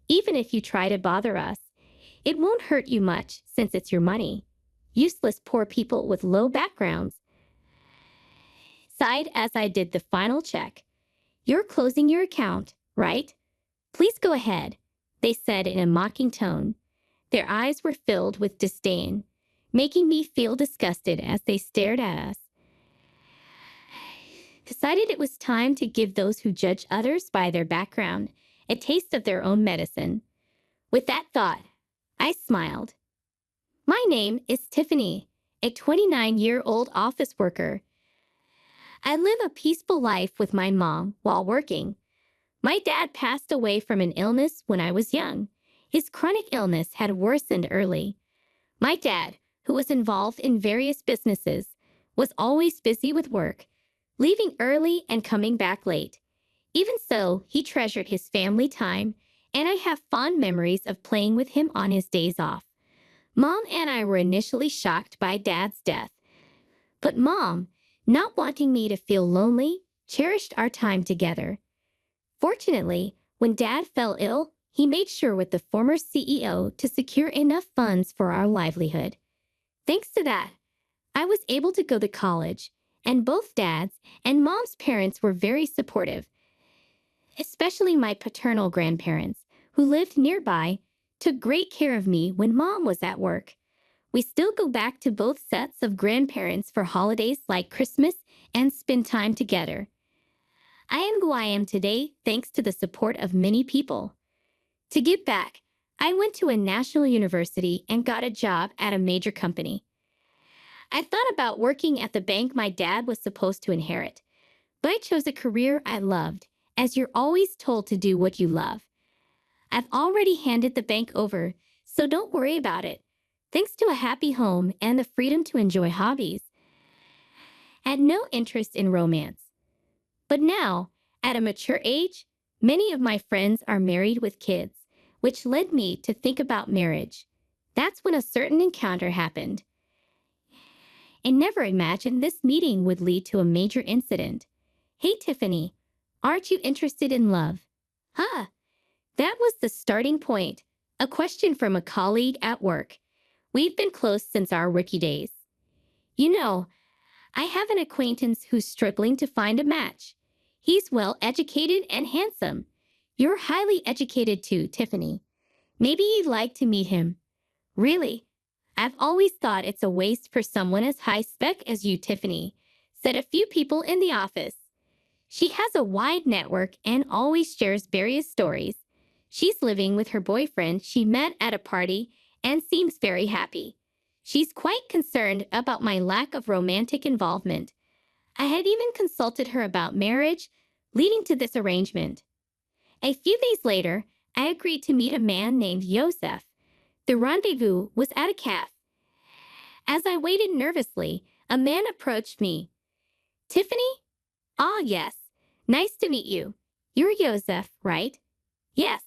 Even if you try to bother us, it won't hurt you much since it's your money. Useless poor people with low backgrounds. Sighed as I did the final check. You're closing your account, right? Please go ahead, they said in a mocking tone. Their eyes were filled with disdain, making me feel disgusted as they stared at us. Decided it was time to give those who judge others by their background a taste of their own medicine. With that thought, I smiled. My name is Tiffany, a 29-year-old office worker. I live a peaceful life with my mom while working. My dad passed away from an illness when I was young. His chronic illness had worsened early. My dad, who was involved in various businesses, was always busy with work, leaving early and coming back late. Even so, he treasured his family time, and I have fond memories of playing with him on his days off. Mom and I were initially shocked by Dad's death, but Mom, not wanting me to feel lonely, cherished our time together. Fortunately, when Dad fell ill, he made sure with the former CEO to secure enough funds for our livelihood. Thanks to that, I was able to go to college, and both Dad's and Mom's parents were very supportive, especially my paternal grandparents, who lived nearby, took great care of me when Mom was at work. We still go back to both sets of grandparents for holidays like Christmas and spend time together. I am who I am today thanks to the support of many people. To give back, I went to a national university and got a job at a major company. I thought about working at the bank my dad was supposed to inherit, but I chose a career I loved, as you're always told to do what you love. I've already handed the bank over, so don't worry about it. Thanks to a happy home and the freedom to enjoy hobbies. I had no interest in romance. But now, at a mature age, many of my friends are married with kids, which led me to think about marriage. That's when a certain encounter happened. I never imagined this meeting would lead to a major incident. Hey, Tiffany, aren't you interested in love? Huh, that was the starting point. A question from a colleague at work. We've been close since our rookie days. You know, I have an acquaintance who's struggling to find a match. He's well-educated and handsome. You're highly educated too, Tiffany. Maybe you'd like to meet him. Really? I've always thought it's a waste for someone as high-spec as you, Tiffany, said a few people in the office. She has a wide network and always shares various stories. She's living with her boyfriend she met at a party and seems very happy. She's quite concerned about my lack of romantic involvement. I had even consulted her about marriage, leading to this arrangement. A few days later, I agreed to meet a man named Joseph. The rendezvous was at a cafe. As I waited nervously, a man approached me. Tiffany? Ah, yes. Nice to meet you. You're Joseph, right? Yes.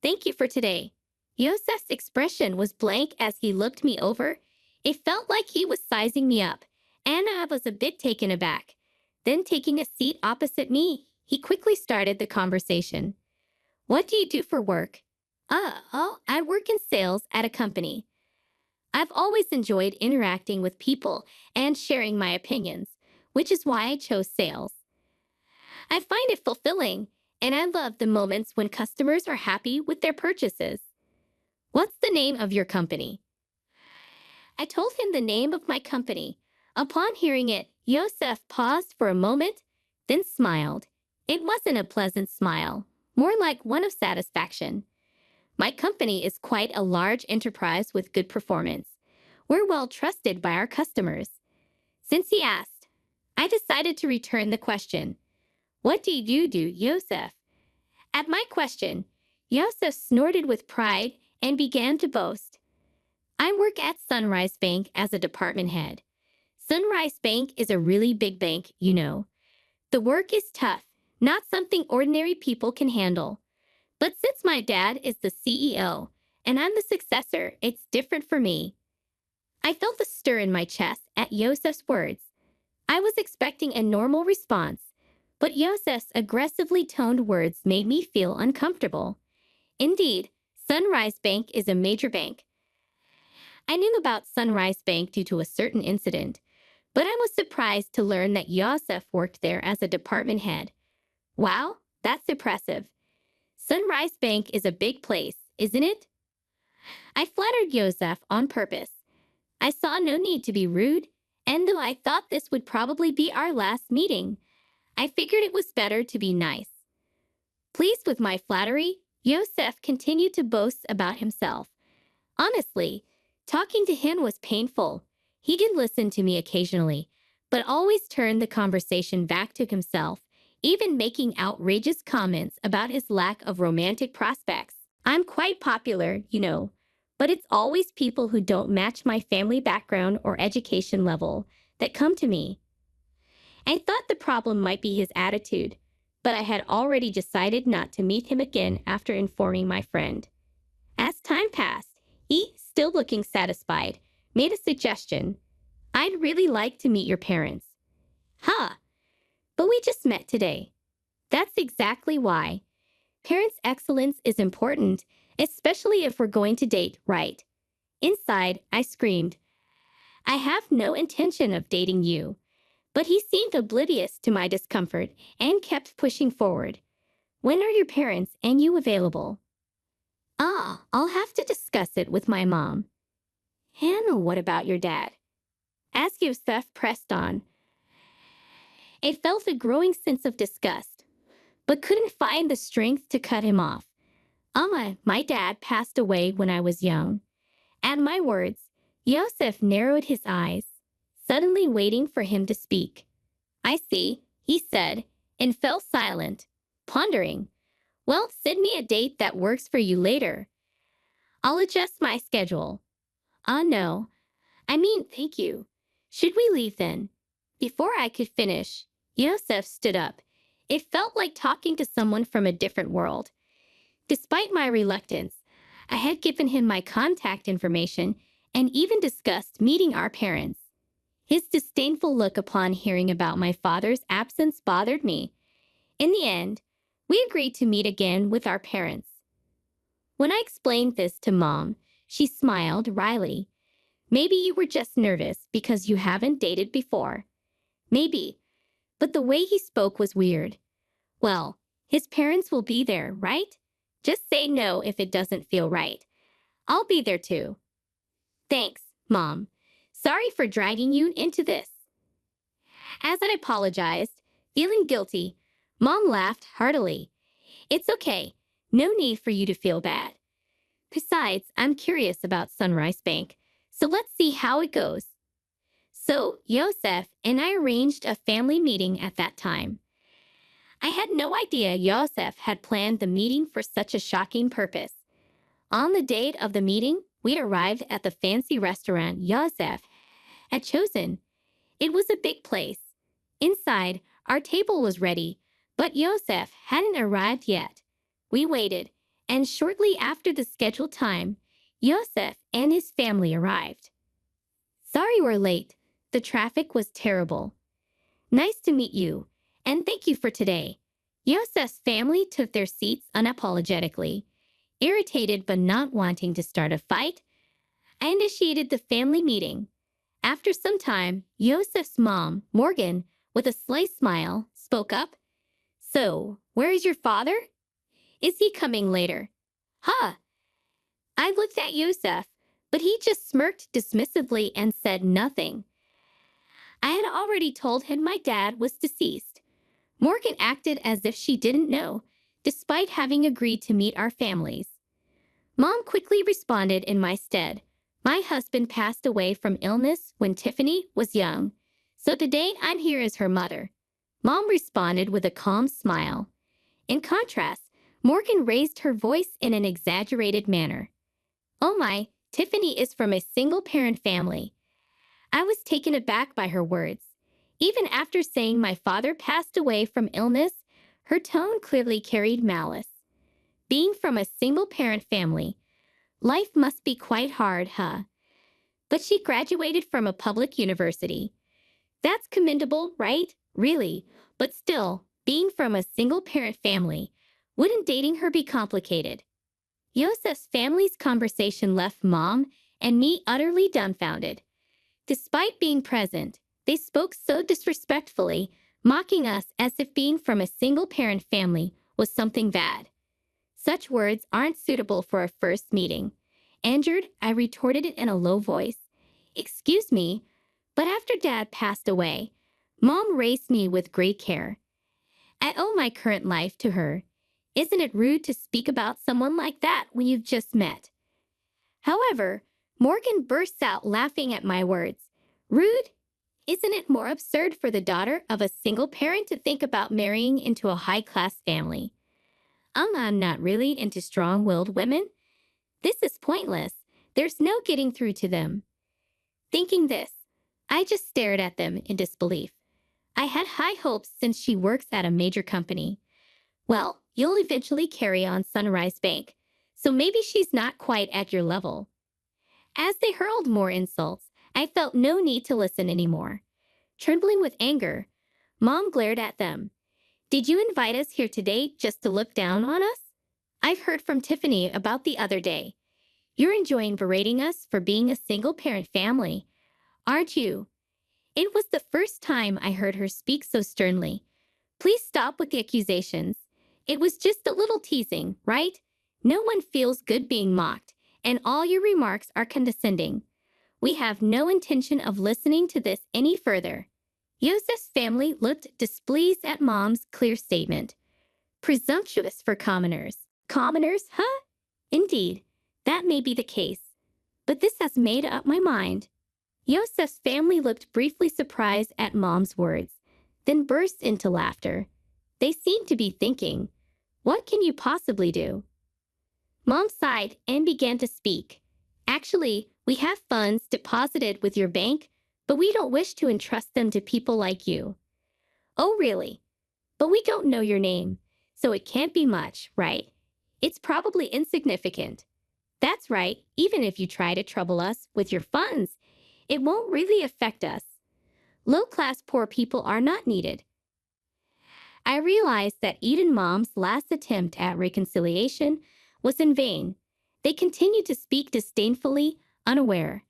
Thank you for today. Joseph's expression was blank as he looked me over. It felt like he was sizing me up, and I was a bit taken aback. Then taking a seat opposite me, he quickly started the conversation. What do you do for work? I work in sales at a company. I've always enjoyed interacting with people and sharing my opinions, which is why I chose sales. I find it fulfilling, and I love the moments when customers are happy with their purchases. What's the name of your company? I told him the name of my company. Upon hearing it, Joseph paused for a moment, then smiled. It wasn't a pleasant smile, more like one of satisfaction. My company is quite a large enterprise with good performance. We're well trusted by our customers. Since he asked, I decided to return the question. What do you do, Joseph? At my question, Joseph snorted with pride and began to boast. I work at Sunrise Bank as a department head. Sunrise Bank is a really big bank, you know. The work is tough, not something ordinary people can handle. But since my dad is the CEO and I'm the successor, it's different for me. I felt a stir in my chest at Joseph's words. I was expecting a normal response, but Joseph's aggressively toned words made me feel uncomfortable. Indeed, Sunrise Bank is a major bank. I knew about Sunrise Bank due to a certain incident, but I was surprised to learn that Yosef worked there as a department head. Wow, that's impressive. Sunrise Bank is a big place, isn't it? I flattered Yosef on purpose. I saw no need to be rude, and though I thought this would probably be our last meeting, I figured it was better to be nice. Pleased with my flattery, Yosef continued to boast about himself. Honestly, talking to him was painful. He did listen to me occasionally, but always turned the conversation back to himself, even making outrageous comments about his lack of romantic prospects. I'm quite popular, but it's always people who don't match my family background or education level that come to me. I thought the problem might be his attitude, but I had already decided not to meet him again after informing my friend. As time passed, he, still looking satisfied, made a suggestion. I'd really like to meet your parents. Huh, but we just met today. That's exactly why. Parents' excellence is important, especially if we're going to date, right? Inside, I screamed, I have no intention of dating you. But he seemed oblivious to my discomfort and kept pushing forward. When are your parents and you available? I'll have to discuss it with my mom. And what about your dad? As Yosef pressed on, I felt a growing sense of disgust, but couldn't find the strength to cut him off. My dad passed away when I was young. At my words, Yosef narrowed his eyes, suddenly waiting for him to speak. I see, he said, and fell silent, pondering. Well, send me a date that works for you later. I'll adjust my schedule. No. Thank you. Should we leave then? Before I could finish, Yosef stood up. It felt like talking to someone from a different world. Despite my reluctance, I had given him my contact information and even discussed meeting our parents. His disdainful look upon hearing about my father's absence bothered me. In the end, we agreed to meet again with our parents. When I explained this to Mom, she smiled wryly. Maybe you were just nervous because you haven't dated before. Maybe, but the way he spoke was weird. Well, his parents will be there, right? Just say no if it doesn't feel right. I'll be there too. Thanks, Mom. Sorry for dragging you into this. As I apologized, feeling guilty, Mom laughed heartily. It's okay. No need for you to feel bad. Besides, I'm curious about Sunrise Bank, so let's see how it goes. So, Yosef and I arranged a family meeting at that time. I had no idea Yosef had planned the meeting for such a shocking purpose. On the date of the meeting, we arrived at the fancy restaurant Yosef had chosen. It was a big place. Inside, our table was ready, but Yosef hadn't arrived yet. We waited, and shortly after the scheduled time, Yosef and his family arrived. Sorry we're late. The traffic was terrible. Nice to meet you, and thank you for today. Yosef's family took their seats unapologetically. Irritated but not wanting to start a fight, I initiated the family meeting. After some time, Yosef's mom, Morgan, with a slight smile, spoke up. So, where is your father? Is he coming later? Huh. I looked at Yosef, but he just smirked dismissively and said nothing. I had already told him my dad was deceased. Morgan acted as if she didn't know, despite having agreed to meet our families. Mom quickly responded in my stead. My husband passed away from illness when Tiffany was young, so today I'm here as her mother. Mom responded with a calm smile. In contrast, Morgan raised her voice in an exaggerated manner. Oh my, Tiffany is from a single-parent family. I was taken aback by her words. Even after saying my father passed away from illness, her tone clearly carried malice. Being from a single-parent family, life must be quite hard, huh? But she graduated from a public university. That's commendable, right? Really. But still, being from a single-parent family, wouldn't dating her be complicated? Yosef's family's conversation left Mom and me utterly dumbfounded. Despite being present, they spoke so disrespectfully, mocking us as if being from a single-parent family was something bad. Such words aren't suitable for a first meeting. Angered, I retorted it in a low voice. Excuse me, but after Dad passed away, Mom raised me with great care. I owe my current life to her. Isn't it rude to speak about someone like that when you've just met? However, Morgan bursts out laughing at my words. Rude? Isn't it more absurd for the daughter of a single parent to think about marrying into a high-class family? I'm not really into strong-willed women. This is pointless. There's no getting through to them. Thinking this, I just stared at them in disbelief. I had high hopes since she works at a major company. Well, you'll eventually carry on Sunrise Bank, so maybe she's not quite at your level. As they hurled more insults, I felt no need to listen anymore. Trembling with anger, Mom glared at them. Did you invite us here today just to look down on us? I've heard from Tiffany about the other day. You're enjoying berating us for being a single-parent family, aren't you? It was the first time I heard her speak so sternly. Please stop with the accusations. It was just a little teasing, right? No one feels good being mocked, and all your remarks are condescending. We have no intention of listening to this any further. Yosef's family looked displeased at Mom's clear statement. Presumptuous for commoners. Commoners, huh? Indeed, that may be the case. But this has made up my mind. Yosef's family looked briefly surprised at Mom's words, then burst into laughter. They seemed to be thinking, what can you possibly do? Mom sighed and began to speak. Actually, we have funds deposited with your bank, but we don't wish to entrust them to people like you. Oh, really? But we don't know your name, so it can't be much, right? It's probably insignificant. That's right, even if you try to trouble us with your funds, it won't really affect us. Low-class poor people are not needed. I realized that Eden Mom's last attempt at reconciliation was in vain. They continued to speak disdainfully, unaware.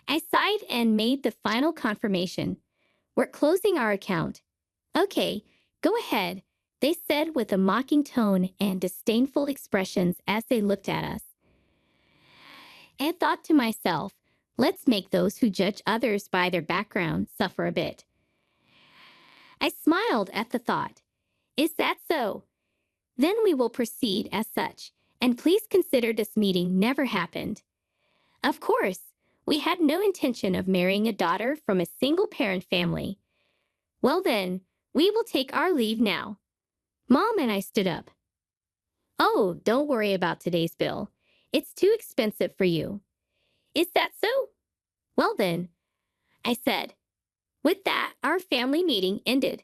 I sighed and made the final confirmation. We're closing our account. Okay, go ahead, they said with a mocking tone and disdainful expressions as they looked at us. I thought to myself, let's make those who judge others by their background suffer a bit. I smiled at the thought. Is that so? Then we will proceed as such, and please consider this meeting never happened. Of course, we had no intention of marrying a daughter from a single-parent family. Well then, we will take our leave now. Mom and I stood up. Oh, don't worry about today's bill. It's too expensive for you. Is that so? Well then, I said. With that, our family meeting ended.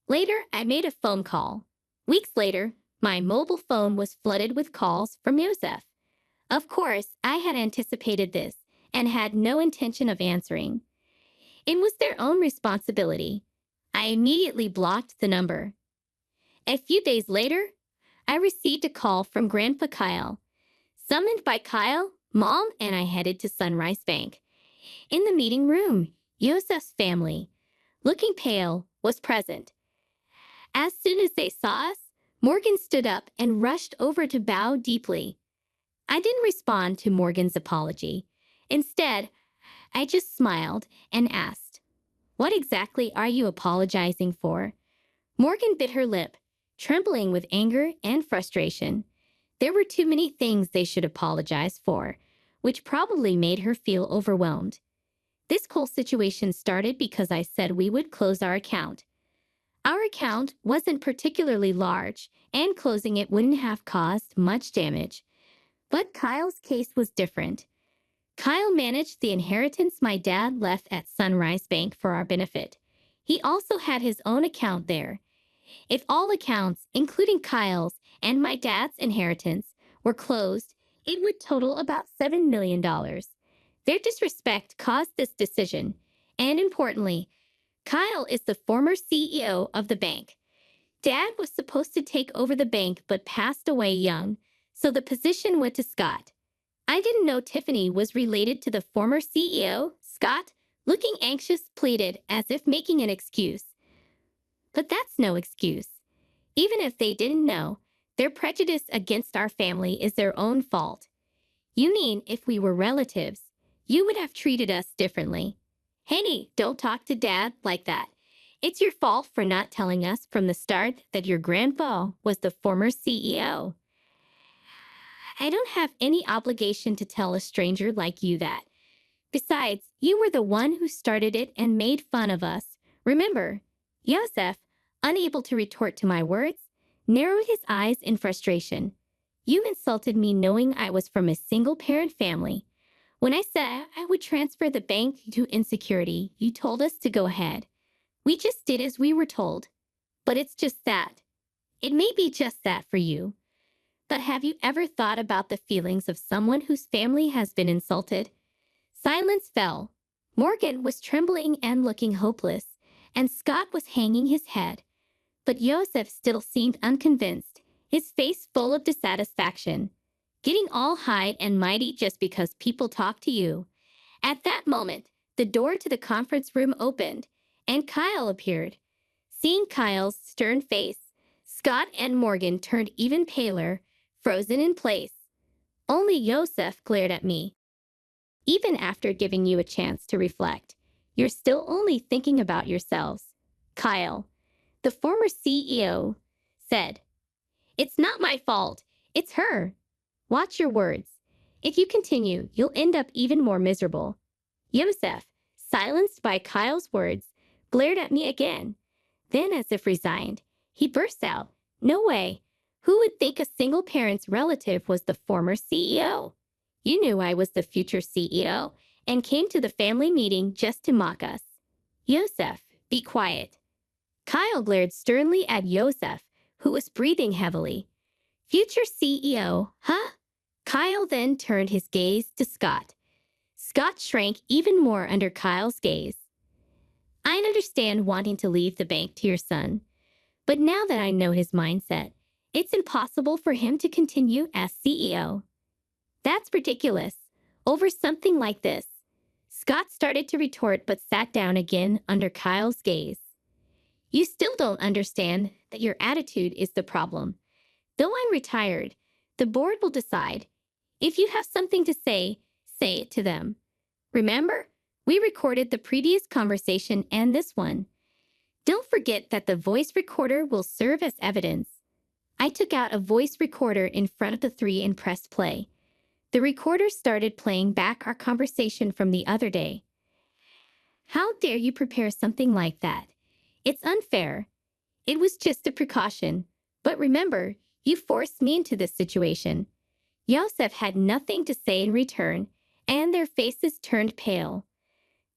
Later, I made a phone call. Weeks later, my mobile phone was flooded with calls from Yosef. Of course, I had anticipated this and had no intention of answering. It was their own responsibility. I immediately blocked the number. A few days later, I received a call from Grandpa Kyle. Summoned by Kyle, Mom and I headed to Sunrise Bank. In the meeting room, Yosef's family, looking pale, was present. As soon as they saw us, Morgan stood up and rushed over to bow deeply. I didn't respond to Morgan's apology. Instead, I just smiled and asked, "What exactly are you apologizing for?" Morgan bit her lip, trembling with anger and frustration. There were too many things they should apologize for, which probably made her feel overwhelmed. This whole situation started because I said we would close our account. Our account wasn't particularly large, and closing it wouldn't have caused much damage. But Kyle's case was different. Kyle managed the inheritance my dad left at Sunrise Bank for our benefit. He also had his own account there. If all accounts, including Kyle's and my dad's inheritance, were closed, it would total about $7 million. Their disrespect caused this decision, and importantly, Kyle is the former CEO of the bank. Dad was supposed to take over the bank but passed away young, So the position went to Scott. I didn't know Tiffany was related to the former CEO, Scott, looking anxious, pleaded as if making an excuse. But that's no excuse. Even if they didn't know, their prejudice against our family is their own fault. You mean if we were relatives, you would have treated us differently. Hey, don't talk to Dad like that. It's your fault for not telling us from the start that your grandpa was the former CEO. I don't have any obligation to tell a stranger like you that. Besides, you were the one who started it and made fun of us. Remember, Yosef, unable to retort to my words, narrowed his eyes in frustration. You insulted me knowing I was from a single-parent family. When I said I would transfer the bank to insecurity, you told us to go ahead. We just did as we were told. But it's just that. It may be just that for you. But have you ever thought about the feelings of someone whose family has been insulted? Silence fell. Morgan was trembling and looking hopeless, and Scott was hanging his head. But Joseph still seemed unconvinced, his face full of dissatisfaction. Getting all high and mighty just because people talk to you. At that moment, the door to the conference room opened, and Kyle appeared. Seeing Kyle's stern face, Scott and Morgan turned even paler, frozen in place. Only Joseph glared at me. Even after giving you a chance to reflect, you're still only thinking about yourselves. Kyle, the former CEO, said, It's not my fault. It's her. Watch your words. If you continue, you'll end up even more miserable. Joseph, silenced by Kyle's words, glared at me again. Then, as if resigned, he burst out, No way. Who would think a single parent's relative was the former CEO? You knew I was the future CEO and came to the family meeting just to mock us. Joseph, be quiet. Kyle glared sternly at Joseph, who was breathing heavily. Future CEO, huh? Kyle then turned his gaze to Scott. Scott shrank even more under Kyle's gaze. I understand wanting to leave the bank to your son, but now that I know his mindset, it's impossible for him to continue as CEO. That's ridiculous. Over something like this. Scott started to retort but sat down again under Kyle's gaze. You still don't understand that your attitude is the problem. Though I'm retired, the board will decide. If you have something to say it to them. Remember, we recorded the previous conversation and this one. Don't forget that the voice recorder will serve as evidence. I took out a voice recorder in front of the three and pressed play. The recorder started playing back our conversation from the other day. How dare you prepare something like that? It's unfair. It was just a precaution. But remember, you forced me into this situation. Joseph had nothing to say in return, and their faces turned pale.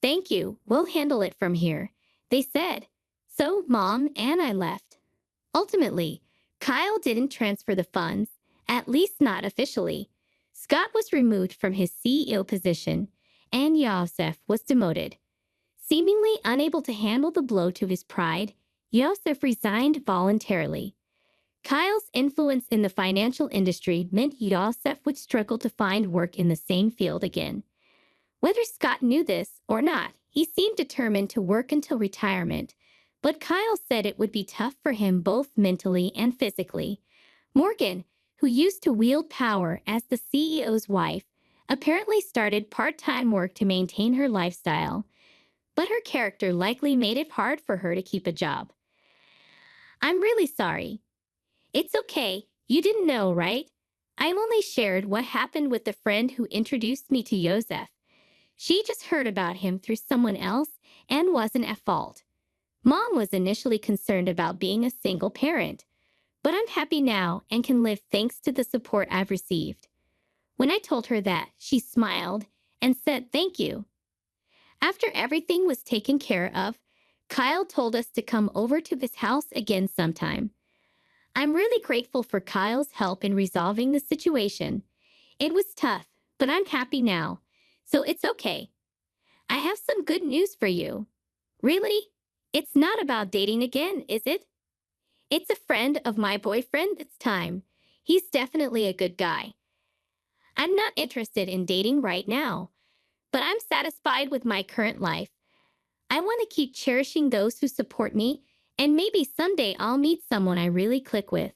Thank you, we'll handle it from here, they said. So Mom and I left. Ultimately, Kyle didn't transfer the funds, at least not officially. Scott was removed from his CEO position, and Joseph was demoted. Seemingly unable to handle the blow to his pride, Joseph resigned voluntarily. Kyle's influence in the financial industry meant Joseph would struggle to find work in the same field again. Whether Scott knew this or not, he seemed determined to work until retirement, but Kyle said it would be tough for him both mentally and physically. Morgan, who used to wield power as the CEO's wife, apparently started part-time work to maintain her lifestyle, but her character likely made it hard for her to keep a job. I'm really sorry. It's okay. You didn't know, right? I only shared what happened with the friend who introduced me to Joseph. She just heard about him through someone else and wasn't at fault. Mom was initially concerned about being a single parent, but I'm happy now and can live thanks to the support I've received. When I told her that, she smiled and said thank you. After everything was taken care of, Kyle told us to come over to his house again sometime. I'm really grateful for Kyle's help in resolving the situation. It was tough, but I'm happy now, so it's okay. I have some good news for you. Really? It's not about dating again, is it? It's a friend of my boyfriend this time. He's definitely a good guy. I'm not interested in dating right now, but I'm satisfied with my current life. I want to keep cherishing those who support me, and maybe someday I'll meet someone I really click with.